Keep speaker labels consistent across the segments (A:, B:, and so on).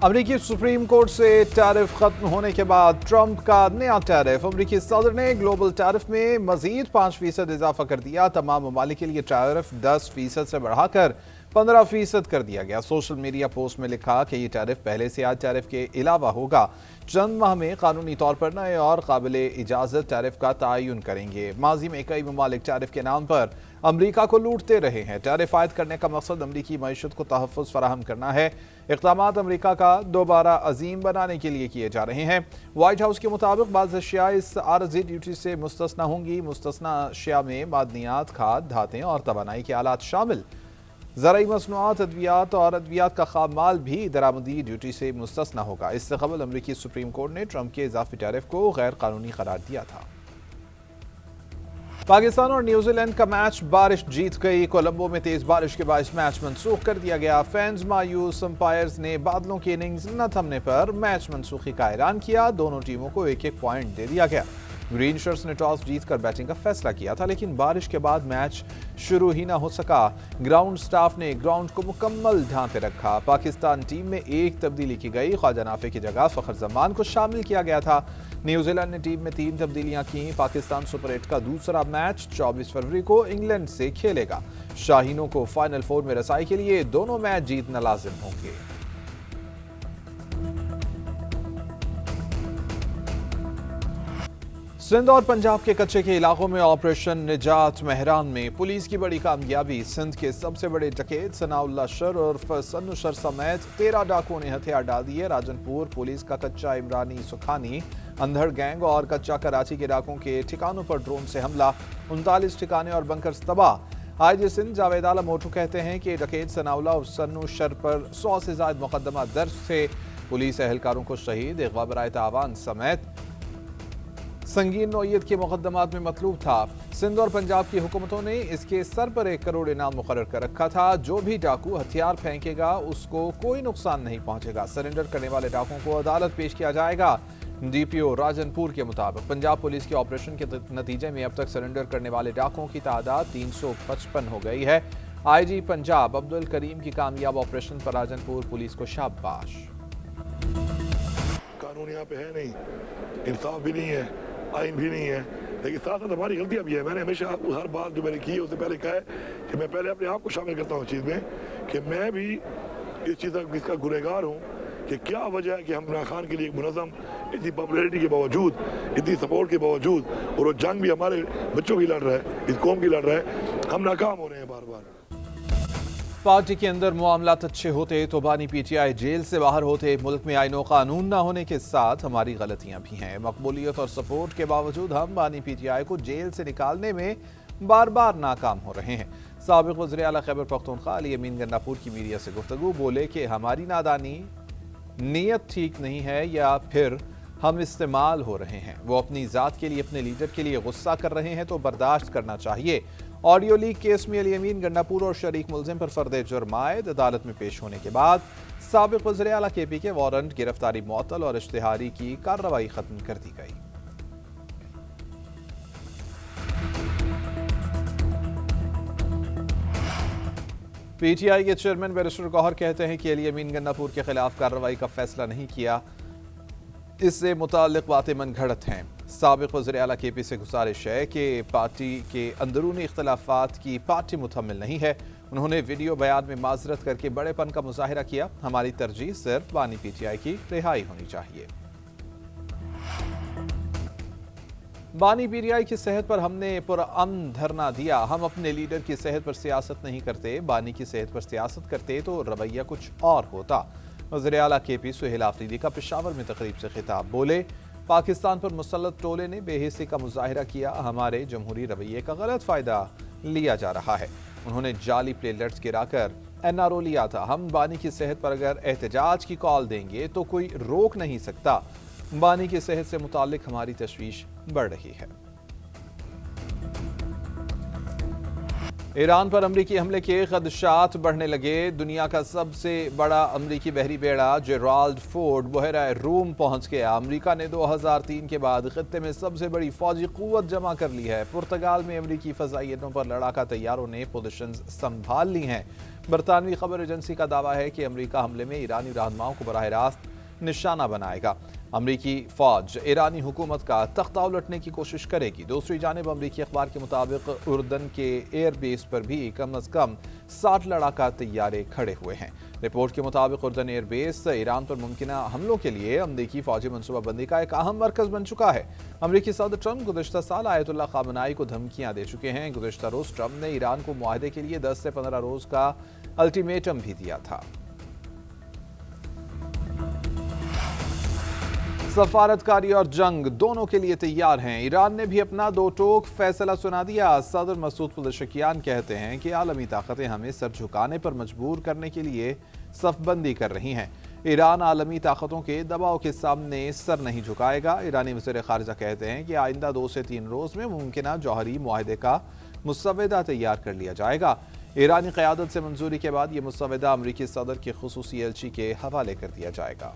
A: अमरीकी supreme court से tariff खत्म होने के बाद ट्रंप का नया टैरिफ। अमरीकी सदर ने ग्लोबल टैरिफ में मजीद 5% इजाफा कर दिया। तमाम ममालिक के लिए टैरिफ 10% से बढ़ाकर 15% कर दिया गया। सोशल मीडिया पोस्ट में लिखा कि ये टैरिफ पहले से आज टैरिफ के अलावा होगा। चंद माह में कानूनी तौर पर नए और काबिले इजाजत टैरिफ का तयन करेंगे। माजी में कई ममालिक टैरिफ के नाम पर अमरीका को लूटते रहे हैं। टैरिफ आयद करने का मकसद अमरीकी मईशत को तहफ़्फ़ुज़ फराहम करना है। इक़दामात अमरीका का दोबारा अजीम बनाने के लिए किए जा रहे हैं। व्हाइट हाउस के मुताबिक बाज़ अशिया इस आरज़ी ड्यूटी से मुस्तस्ना होंगी। मुस्तस्ना अशिया में मादनियात, खाद, धातें और तवानाई के आलात शामिल। ज़राई मसनूआत, अद्वियात और अद्वियात का खाम माल भी दरामदी ड्यूटी से मुस्तस्ना होगा। इससे कबल अमरीकी सुप्रीम कोर्ट ने ट्रंप के इजाफी टैरिफ को गैर कानूनी करार दिया था। पाकिस्तान और न्यूजीलैंड का मैच बारिश जीत गई। कोलंबो में तेज बारिश के बायस मैच मनसूख कर दिया गया। फैंस मायूस। अंपायर्स ने बादलों की इनिंग्स न थमने पर मैच मनसूखी का ऐलान किया। दोनों टीमों को एक एक पॉइंट दे दिया गया। ग्रीन शर्ट्स ने टॉस जीतकर बैटिंग का फैसला किया था, लेकिन बारिश के बाद मैच शुरू ही ना हो सका। ग्राउंड स्टाफ ने ग्राउंड को मुकम्मल ढांपे रखा। पाकिस्तान टीम में एक तब्दीली की गई। ख्वाजा नाफे की जगह फखर जमान को शामिल किया गया था। न्यूजीलैंड ने टीम में 3 तब्दीलियां की। पाकिस्तान सुपर 8 का दूसरा मैच 24 फरवरी को इंग्लैंड से खेलेगा। शाहीनों को फाइनल 4 में रसाई के लिए दोनों मैच जीतना लाजिम होंगे। सिंध और पंजाब के कच्चे के इलाकों में ऑपरेशन निजात मेहरान में पुलिस की बड़ी कामयाबी। सिंध के सबसे बड़े डकैत सनाउल्लाह शर उर्फ सन्नू शर समेत 13 डाकुओं ने हथियार डाल दिए। राजनपुर पुलिस का कच्चा इमरानी सुखानी अंधड़ गैंग और कच्चा कराची के डाकुओं के ठिकानों पर ड्रोन से हमला। 39 ठिकाने और बंकर तबाह। आईजी सिंध जावेद आलम मोटू कहते हैं कि डकैत सनाउल्लाह और सन्नू शर पर 100 से ज्यादा मुकदमा दर्ज थे। पुलिस एहलकारों को शहीद, अगवा बराए तावान समेत संगीन नौयत के मुकदमात में मतलूब था। सिंध और पंजाब की हुकूमतों ने इसके सर पर 1 करोड़ इनाम मुकर्रर कर रखा था। जो भी डाकू हथियार फेंकेगा उसको कोई नुकसान नहीं पहुंचेगा। सरेंडर करने वाले डाकुओं को अदालत पेश किया जाएगा। डीपीओ राजनपुर के मुताबिक पंजाब पुलिस के ऑपरेशन के नतीजे में अब तक सरेंडर करने वाले डाकुओं की तादाद 355 हो गई है। आईजी पंजाब अब्दुल करीम की कामयाब ऑपरेशन पर राजनपुर पुलिस को शाबाश।
B: कानून यहाँ पे है नहीं, इंसाफ भी नहीं है, आइन भी नहीं है, लेकिन साथ साथ हमारी गलतियाँ भी है। मैंने हमेशा हर बात जो मैंने की है उससे पहले कहा है कि मैं पहले अपने आप को शामिल करता हूँ इस चीज़ में कि मैं भी इस चीज़ का इसका गुनहगार हूँ कि क्या वजह है कि हम इमरान खान के लिए एक मुनज़्ज़म इतनी पॉपुलैरिटी के बावजूद, इतनी सपोर्ट के बावजूद, और वो जंग भी हमारे बच्चों की लड़ रहा है, इस कौम की लड़ रहा है, हम नाकाम हो रहे हैं बार बार।
A: पार्टी के अंदर मामलात अच्छे होते तो बानी पीटीआई जेल से बाहर होते। मुल्क में आईन कानून ना होने के साथ हमारी गलतियां भी हैं। मकबूलियत और सपोर्ट के बावजूद हम बानी पीटीआई को जेल से निकालने में बार बार नाकाम हो रहे हैं। साबिक वज़ीर आला खैबर पख्तूनख्वा अली अमीन गन्नापुर की मीडिया से गुफ्तगू। बोले कि हमारी नादानी, नीयत ठीक नहीं है या फिर हम इस्तेमाल हो रहे हैं। वो अपनी ज़ात के लिए, अपने लीडर के लिए गुस्सा कर रहे हैं तो बर्दाश्त करना चाहिए। ऑडियो लीक केस में अली अमीन गन्नापुर और शरीक मुलजिम पर फर्द जुर्म आयद। अदालत में पेश होने के बाद साबिक वज़ीर आला केपी के वारंट, गिरफ्तारी मुअत्तल और इश्तिहारी की कार्रवाई खत्म कर दी गई। पीटीआई के चेयरमैन बैरिस्टर गौहर कहते हैं कि अली अमीन गन्नापुर के खिलाफ कार्रवाई का फैसला नहीं किया, इससे मुताल्लिक बातें मनगढ़ंत हैं। साबिक वज़ीर आला केपी से गुजारिश है कि पार्टी के अंदरूनी इख्तलाफात की पार्टी मुतहम्मिल नहीं है। उन्होंने वीडियो बयान में माजरत करके बड़ेपन का मुजाहिरा किया। हमारी तरजीह सिर्फ बानी पीटीआई की रिहाई होनी चाहिए। बानी पीटीआई की सेहत पर हमने पुरअमन धरना दिया। हम अपने लीडर की सेहत पर सियासत नहीं करते, बानी की सेहत पर सियासत करते तो रवैया कुछ और होता। वज़ीर आला केपी सुहेल आफरीदी का पेशावर में तकरीब से खिताब। बोले, पाकिस्तान पर मुसल्लत टोले ने बेहिसी का मुजाहिरा किया। हमारे जमहूरी रवैये का गलत फ़ायदा लिया जा रहा है। उन्होंने जाली प्लेलेट्स गिराकर एनआरओ लिया था। हम बानी की सेहत पर अगर एहतजाज की कॉल देंगे तो कोई रोक नहीं सकता। बानी की सेहत से मुताल्लिक हमारी तशवीश बढ़ रही है। ایران پر امریکی حملے کے خدشات بڑھنے لگے۔ دنیا کا سب سے بڑا امریکی بحری بیڑا جیرالڈ فورڈ بحیرہ روم پہنچ گیا۔ امریکہ نے 2003 کے بعد خطے میں سب سے بڑی فوجی قوت جمع کر لی ہے۔ پرتگال میں امریکی فضائی اڈوں پر لڑاکا طیاروں نے پوزیشنز سنبھال لی ہیں۔ برطانوی خبر ایجنسی کا دعویٰ ہے کہ امریکہ حملے میں ایرانی رہنماؤں کو براہ راست نشانہ بنائے گا۔ امریکی فوج ایرانی حکومت کا تختہ الٹنے کی کوشش کرے گی۔ دوسری جانب امریکی اخبار کے مطابق اردن کے ایئر بیس پر بھی کم از کم 60 لڑاکا طیارے کھڑے ہوئے ہیں۔ رپورٹ کے مطابق اردن ایئر بیس ایران پر ممکنہ حملوں کے لیے امریکی فوجی منصوبہ بندی کا ایک اہم مرکز بن چکا ہے۔ امریکی صدر ٹرمپ گزشتہ سال آیت اللہ خامنہئی کو دھمکیاں دے چکے ہیں۔ گزشتہ روز ٹرمپ نے ایران کو معاہدے کے لیے 10 سے 15 روز کا الٹیمیٹم بھی دیا تھا۔ سفارتکاری اور جنگ دونوں کے لیے تیار ہیں۔ ایران نے بھی اپنا دو ٹوک فیصلہ سنا دیا۔ صدر مسعود پزشکیان کہتے ہیں کہ عالمی طاقتیں ہمیں سر جھکانے پر مجبور کرنے کے لیے صف بندی کر رہی ہیں۔ ایران عالمی طاقتوں کے دباؤ کے سامنے سر نہیں جھکائے گا۔ ایرانی وزیر خارجہ کہتے ہیں کہ آئندہ 2 سے 3 روز میں ممکنہ جوہری معاہدے کا مسودہ تیار کر لیا جائے گا۔ ایرانی قیادت سے منظوری کے بعد یہ مسودہ امریکی صدر کے خصوصی ایلچی کے حوالے کر دیا جائے گا۔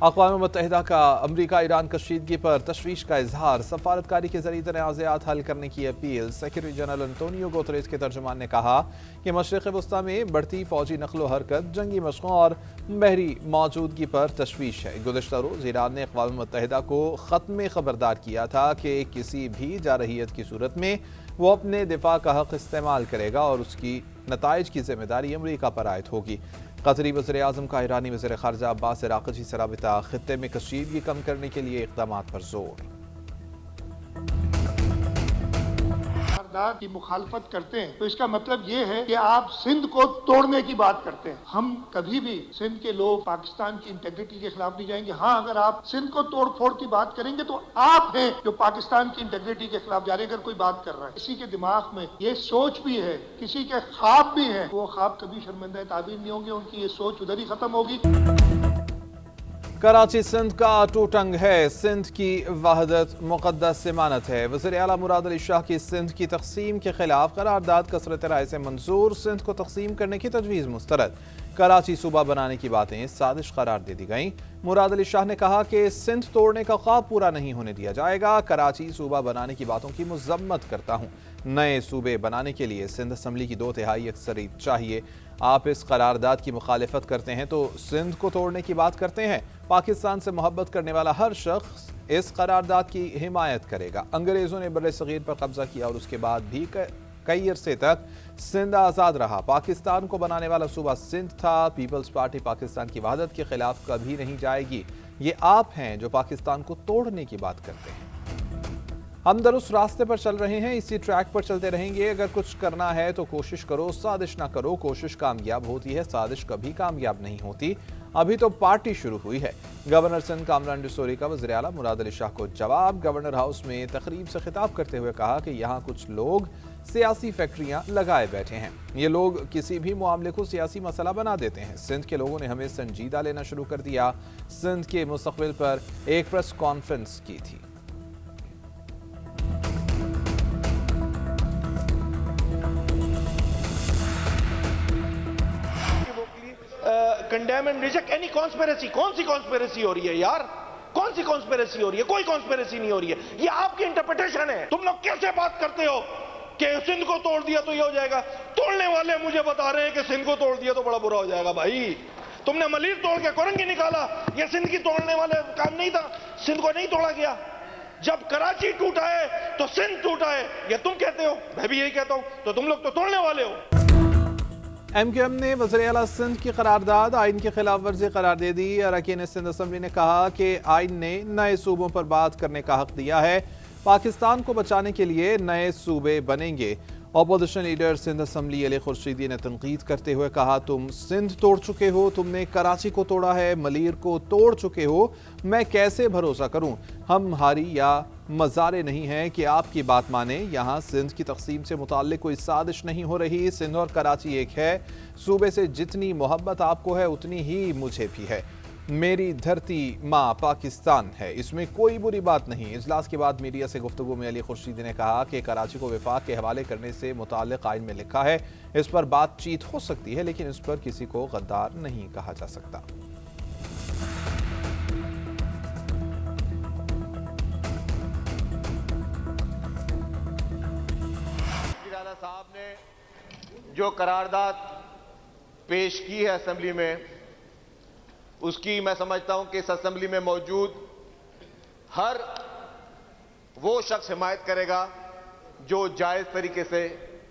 A: اقوام متحدہ کا امریکہ ایران کشیدگی پر تشویش کا اظہار۔ سفارتکاری کے ذریعے تنازعات حل کرنے کی appeal. Secretary general Antonio Guterres کے ترجمان نے کہا کہ مشرق وسطی میں بڑھتی فوجی نقل و حرکت، جنگی مشقوں اور بحری موجودگی پر تشویش ہے۔ گزشتہ روز ایران نے اقوام متحدہ کو خط میں خبردار کیا تھا کہ کسی بھی جارحیت کی صورت میں وہ اپنے دفاع کا حق استعمال کرے گا اور اس کی نتائج کی ذمہ داری امریکہ پر عائد ہوگی۔ قطری وزیر اعظم کا ایرانی وزیر خارجہ عباس عراقچی سے رابطہ۔ خطے میں کشیدگی کم کرنے کے لیے اقدامات پر زور۔
C: کی مخالفت کرتے ہیں تو اس کا مطلب یہ ہے کہ آپ سندھ کو توڑنے کی بات کرتے ہیں۔ ہم کبھی بھی سندھ کے لوگ پاکستان کی انٹیگریٹی کے خلاف نہیں جائیں گے۔ ہاں، اگر آپ سندھ کو توڑ پھوڑ کی بات کریں گے تو آپ ہیں جو پاکستان کی انٹیگریٹی کے خلاف جا رہے ہیں۔ اگر کوئی بات کر رہا ہے، کسی کے دماغ میں یہ سوچ بھی ہے، کسی کے خواب بھی ہیں، وہ خواب کبھی شرمندہ تعبیر نہیں ہوں گے، ان کی یہ سوچ ادھر ہی ختم ہوگی۔
A: کراچی سندھ کا ٹوٹنگ ہے۔ سندھ کی وحدت مقدس ضمانت ہے۔ وزیر اعلیٰ مراد علی شاہ کی سندھ کی تقسیم کے خلاف قرارداد کثرت رائے سے منظور۔ سندھ کو تقسیم کرنے کی تجویز مسترد۔ کراچی صوبہ بنانے کی باتیں سازش قرار دے دی گئیں۔ مراد علی شاہ نے کہا کہ سندھ توڑنے کا خواب پورا نہیں ہونے دیا جائے گا۔ کراچی صوبہ بنانے کی باتوں کی مذمت کرتا ہوں۔ نئے صوبے بنانے کے لیے سندھ اسمبلی کی 2/3 اکثریت چاہیے۔ آپ اس قرارداد کی مخالفت کرتے ہیں تو سندھ کو توڑنے کی بات کرتے ہیں۔ پاکستان سے محبت کرنے والا ہر شخص اس قرارداد کی حمایت کرے گا۔ انگریزوں نے بر صغیر پر قبضہ کیا اور اس کے بعد بھی کئی عرصے تک سندھ آزاد رہا۔ پاکستان کو بنانے والا صوبہ سندھ تھا۔ پیپلز پارٹی پاکستان کی وحدت کے خلاف کبھی نہیں جائے گی۔ یہ آپ ہیں جو پاکستان کو توڑنے کی بات کرتے ہیں۔ ہم درست راستے پر چل رہے ہیں، اسی ٹریک پر چلتے رہیں گے۔ اگر کچھ کرنا ہے تو کوشش کرو، سازش نہ کرو۔ کوشش کامیاب ہوتی ہے، سازش کبھی کامیاب نہیں ہوتی۔ ابھی تو پارٹی شروع ہوئی ہے۔ گورنر سندھ کامران ڈسوری کا وزیر اعلیٰ مراد علی شاہ کو جواب۔ گورنر ہاؤس میں تقریب سے خطاب کرتے ہوئے کہا کہ یہاں کچھ لوگ سیاسی فیکٹریاں لگائے بیٹھے ہیں۔ یہ لوگ کسی بھی معاملے کو سیاسی مسئلہ بنا دیتے ہیں۔ سندھ کے لوگوں نے ہمیں سنجیدہ لینا شروع کر دیا۔ سندھ کے مستقبل پر ایک پریس کانفرنس کی تھی۔
D: Condemn and reject any conspiracy. کون سی کانسپیریسی ہو رہی ہے یار؟ کون سی کانسپیریسی ہو رہی ہے؟ کوئی کانسپیریسی نہیں ہو رہی ہے۔ یہ آپ کی انٹرپریٹیشن ہے۔ تم لوگ کیسے بات کرتے ہو کہ سندھ کو توڑ دیا تو یہ ہو جائے گا؟ توڑنے والے مجھے بتا رہے ہیں کہ سندھ کو توڑ دیا تو بڑا برا ہو جائے گا۔ بھائی تم نے ملیر توڑ کے کورنگی نکالا، یہ سندھ کی توڑنے والے کام نہیں تھا۔ سندھ کو نہیں توڑا گیا۔ جب کراچی ٹوٹا ہے تو سندھ ٹوٹا ہے، یہ تم کہتے ہو، میں بھی یہی کہتا ہوں۔ تو تم لوگ تو توڑنے والے ہو۔
A: ایم کیو ایم نے وزیر اعلیٰ سندھ کی قرارداد آئین کی خلاف ورزی قرار دے دی۔ اراکین سندھ اسمبلی نے کہا کہ آئین نے نئے صوبوں پر بات کرنے کا حق دیا ہے۔ پاکستان کو بچانے کے لیے نئے صوبے بنیں گے۔ اپوزیشن لیڈر سندھ اسمبلی علی خورشیدی نے تنقید کرتے ہوئے کہا تم سندھ توڑ چکے ہو، تم نے کراچی کو توڑا ہے، ملیر کو توڑ چکے ہو، میں کیسے بھروسہ کروں؟ ہم ہاری یا مزارے نہیں ہیں کہ آپ کی بات مانیں۔ یہاں سندھ کی تقسیم سے متعلق کوئی سازش نہیں ہو رہی۔ سندھ اور کراچی ایک ہے۔ صوبے سے جتنی محبت آپ کو ہے اتنی ہی مجھے بھی ہے۔ मेरी धरती माँ पाकिस्तान है, इसमें कोई बुरी बात नहीं। इजलास के बाद मीडिया से गुफ्तगू में अली खुर्शीदी ने कहा कि कराची को विफाक के हवाले करने से मुताल्लिक आइन में लिखा है, इस पर बातचीत हो सकती है, लेकिन इस पर किसी को गद्दार नहीं कहा जा सकता।
D: राणा साहब ने जो करारदाद पेश की है असेंबली में, उसकी मैं समझता हूं कि इस असेंबली में मौजूद हर वो शख्स हिमायत करेगा जो जायज तरीके से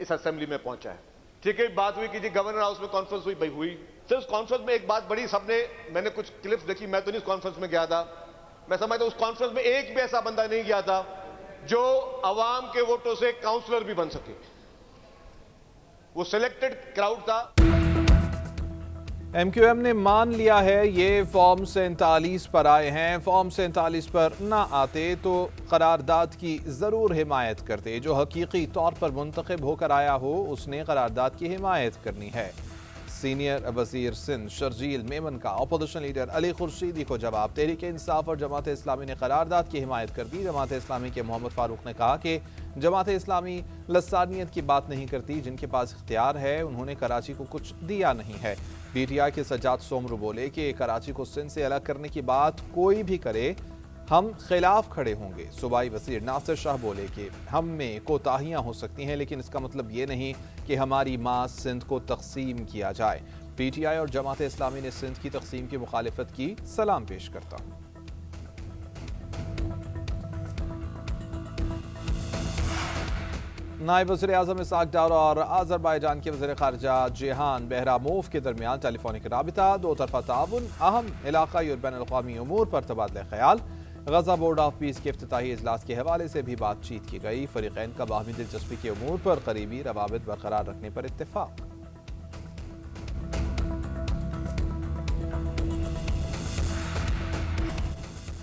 D: इस असेंबली में पहुंचा है। ठीक है, बात हुई कि जी गवर्नर हाउस में कॉन्फ्रेंस हुई, भाई हुई। तो उस कॉन्फ्रेंस में एक बात बड़ी सबने, मैंने कुछ क्लिप्स देखी, मैं तो नहीं उस कॉन्फ्रेंस में गया था, मैं समझता हूं उस कॉन्फ्रेंस में एक भी ऐसा बंदा नहीं गया था जो अवाम के वोटों से काउंसलर भी बन सके। वो सिलेक्टेड क्राउड था।
A: MQM ने मान लिया है ये फॉर्म 47 पर आए हैं, फॉर्म 47 पर ना आते तो करारदाद की ज़रूर हिमायत करते। जो हकीकी तौर पर मुंतखब होकर आया हो उसने करारदाद की हिमायत करनी है। सीनियर वजीर सिंध शर्जील मेमन का अपोजिशन लीडर अली खुर्शीदी को जवाब। तहरीक इंसाफ और जमात इस्लामी ने करारदाद की हिमायत कर दी। जमात इस्लामी के मोहम्मद फारूक ने कहा कि जमात इस्लामी लसानियत की बात नहीं करती, जिनके पास इख्तियार है उन्होंने कराची को कुछ दिया नहीं है। PTI के सज्जाद सोमरू बोले कि कराची को सिंध से अलग करने की बात कोई भी करे हम खिलाफ खड़े होंगे। सूबाई वज़ीर नासिर शाह बोले कि हम में कोताहियां हो सकती हैं, लेकिन इसका मतलब ये नहीं कि हमारी माँ सिंध को तकसीम किया जाए। PTI और जमात इस्लामी ने सिंध की तकसीम की मुखालिफत की, सलाम पेश करता हूँ। नायब वज़ीर आज़म इसहाक डार और आज़रबाईजान के वज़ीर ख़ारजा जेहान बहरामोव के दरमियान टेलीफोनिक राबिता, दो तरफ़ा ताउन, अहम इलाक़ाई और बैनुल-अक़वामी उमूर पर तबादला ख़याल। गज़ा बोर्ड ऑफ पीस के इफ्तिताही इजलास के हवाले से भी बातचीत की गई। फ़रीक़ैन का बाहमी दिलचस्पी के उमूर पर करीबी रवाबित बरकरार रखने पर इत्तेफ़ाक़।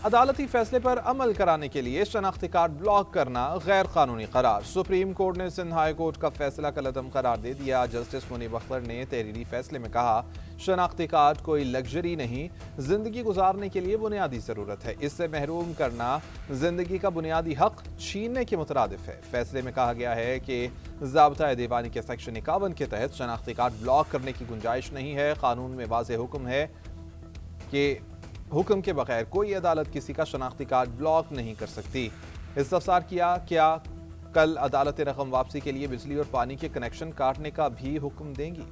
A: अदालती फैसले पर अमल कराने के लिए शनाख्ती कार्ड ब्लॉक करना गैर कानूनी करार। सुप्रीम कोर्ट ने सिंध हाई कोर्ट का फैसला कलअदम करार दे दिया। जस्टिस मुनीब अख्तर ने तहरीरी फैसले में कहा, शनाख्ती कार्ड कोई लग्जरी नहीं, जिंदगी गुजारने के लिए बुनियादी जरूरत है। इससे महरूम करना जिंदगी का बुनियादी हक छीनने के मुतरादिफ है। फैसले में कहा गया है कि ज़ाब्ता दीवानी के सेक्शन 51 के तहत शनाख्ती कार्ड ब्लॉक करने की गुंजाइश नहीं है। कानून में वाज़ेह हुक्म है कि हुक्म के बगैर कोई अदालत किसी का शनाख्ती कार्ड ब्लॉक नहीं कर सकती। इस्तफसार किया, क्या कल अदालत रकम वापसी के लिए बिजली और पानी के कनेक्शन काटने का भी हुक्म देंगी?